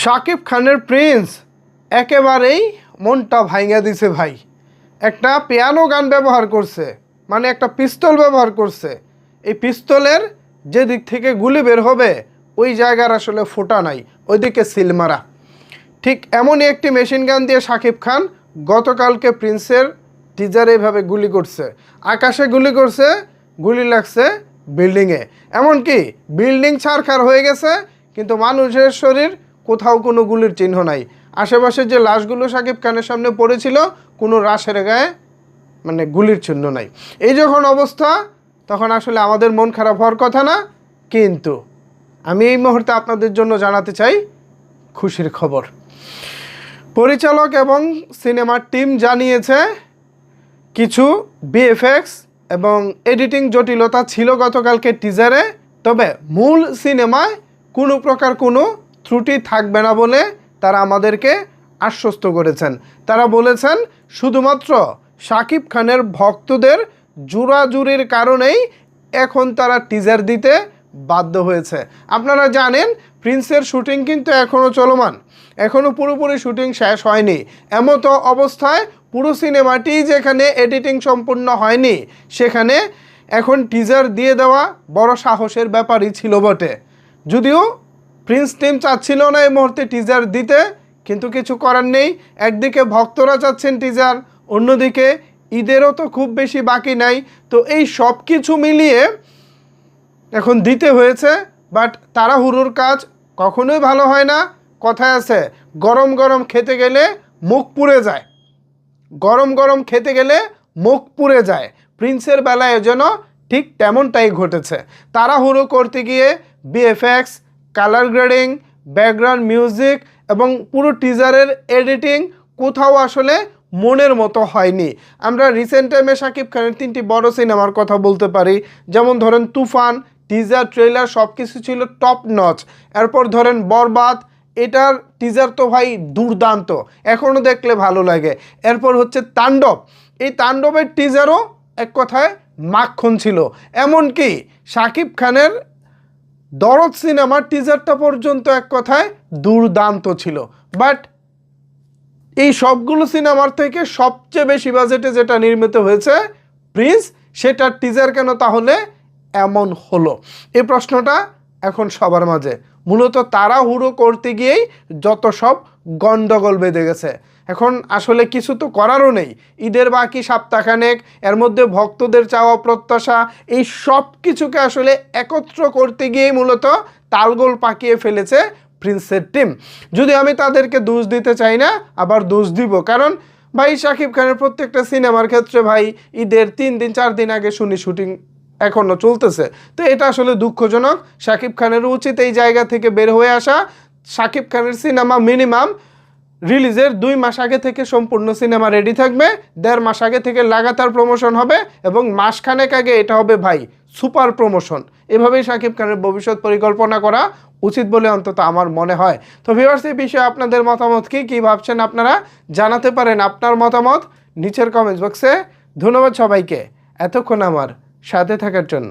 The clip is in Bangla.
শাকিব খানের প্রিন্স একেবারেই মনটা ভাঙা দিছে ভাই। একটা পিয়ানো গান ব্যবহার করছে, মানে একটা পিস্তল ব্যবহার করছে। এই পিস্তলের যে দিক থেকে গুলি বের হবে ওই জায়গার আসলে ফোঁটা নাই, ওইদিকে সিল মারা। ঠিক এমনই একটি মেশিন গান দিয়ে শাকিব খান গতকালকে প্রিন্সের টিজারে এইভাবে গুলি করছে। আকাশে গুলি করছে, গুলি লাগছে বিল্ডিংয়ে, এমনকি বিল্ডিং ছারখার হয়ে গেছে, কিন্তু মানুষের শরীর কোথাও কোনো গুলির চিহ্ন নাই। আশেপাশে যে লাশগুলো শাকিব খানের সামনে পড়েছিল কোনো লাশের গায়ে মানে গুলির চিহ্ন নাই। এই যখন অবস্থা তখন আসলে আমাদের মন খারাপ হওয়ার কথা না, কিন্তু আমি এই মুহূর্তে আপনাদের জন্য জানাতে চাই খুশির খবর। পরিচালক এবং সিনেমার টিম জানিয়েছে কিছু বিএফএক্স এবং এডিটিং জটিলতা ছিল গতকালকে টিজারে, তবে মূল সিনেমায় কোনো প্রকার কোনো ত্রুটি থাকবে না বলে তারা আমাদেরকে আশ্বস্ত করেছেন। তারা বলেছেন শুধুমাত্র শাকিব খানের ভক্তদের জোরাজুরির কারণেই এখন তারা টিজার দিতে বাধ্য হয়েছে। আপনারা জানেন প্রিন্সের শুটিং কিন্তু এখনও চলমান, এখনও পুরোপুরি শুটিং শেষ হয়নি। এমতো অবস্থায় পুরো সিনেমাটি যেখানে এডিটিং সম্পূর্ণ হয়নি সেখানে এখন টিজার দিয়ে দেওয়া বড় সাহসের ব্যাপারই ছিল বটে। যদিও প্রিন্স টিম চাচ্ছিল না এই মুহূর্তে টিজার দিতে, কিন্তু কিছু করার নেই। একদিকে ভক্তরা চাচ্ছেন টিজার, অন্যদিকে ঈদেরও তো খুব বেশি বাকি নাই, তো এই সব কিছু মিলিয়ে এখন দিতে হয়েছে। বাট তাড়াহুড়োর কাজ কখনোই ভালো হয় না। কথায় আছে গরম গরম খেতে গেলে মুখ পুড়ে যায়, গরম গরম খেতে গেলে মুখ পুড়ে যায়। প্রিন্সের বেলায় যেন ঠিক তেমনটাই ঘটেছে। তাড়াহুড়ো করতে গিয়ে VFX, colour grading, background music এবং পুরো টিজারের এডিটিং কোথাও আসলে মনের মতো হয়নি। আমরা রিসেন্ট টাইমে শাকিব খানের 3টি বড় সিনেমার কথা বলতে পারি, যেমন ধরেন তুফান, টিজার ট্রেলার সব কিছু ছিল টপ নচ। এরপর ধরেন বরবাদ, এটার টিজার তো ভাই দুর্দান্ত, এখনও দেখলে ভালো লাগে। এরপর হচ্ছে তাণ্ডব, এই তাণ্ডবের টিজারও এক কথায় মাখন ছিল। এমনকি শাকিব খানের দরদ সিনেমার টিজারটা পর্যন্ত এক কথায় দুর্দান্ত ছিল। বাট এই সবগুলো সিনেমার থেকে সবচেয়ে বেশি বাজেটে যেটা নির্মিত হয়েছে প্রিন্স, সেটার টিজার কেন তাহলে এমন হলো? এই প্রশ্নটা এখন সবার মাঝে। মূলত তাড়াহুড়ো করতে গিয়েই যত সব গন্ডগোল বেঁধে গেছে। এখন আসলে কিছু তো করারও নেই, ঈদের বাকি সপ্তাহখানেক, এর মধ্যে ভক্তদের চাওয়া প্রত্যাশা, এই সব কিছুকে আসলে একত্র করতে গিয়েই মূলত তালগোল পাকিয়ে ফেলেছে প্রিন্সের টিম। যদি আমি তাদেরকে দোষ দিতে চাই না, আবার দোষ দিব, কারণ ভাই শাকিব খানের প্রত্যেকটা সিনেমার ক্ষেত্রে ভাই ঈদের 3 দিন 4 দিন আগে শুনি শুটিং এখনও চলতেছে। তো এটা আসলে দুঃখজনক। শাকিব খানের উচিত এই জায়গা থেকে বের হয়ে আসা। শাকিব খানের সিনেমা মিনিমাম রিলিজের 2 মাস আগে থেকে সম্পূর্ণ সিনেমা রেডি থাকবে, 1.5 মাস আগে থেকে লাগাতার প্রমোশন হবে, এবং মাসখানেক আগে এটা হবে ভাই সুপার প্রমোশন। এভাবেই শাকিব খানের ভবিষ্যৎ পরিকল্পনা করা উচিত বলে অন্তত আমার মনে হয়। তো ভিউয়ার্স, এই বিষয়ে আপনাদের মতামত কি ভাবছেন আপনারা জানাতে পারেন আপনার মতামত নিচের কমেন্টস বক্সে। ধন্যবাদ সবাইকে এতক্ষণ আমার সাথে থাকার জন্য।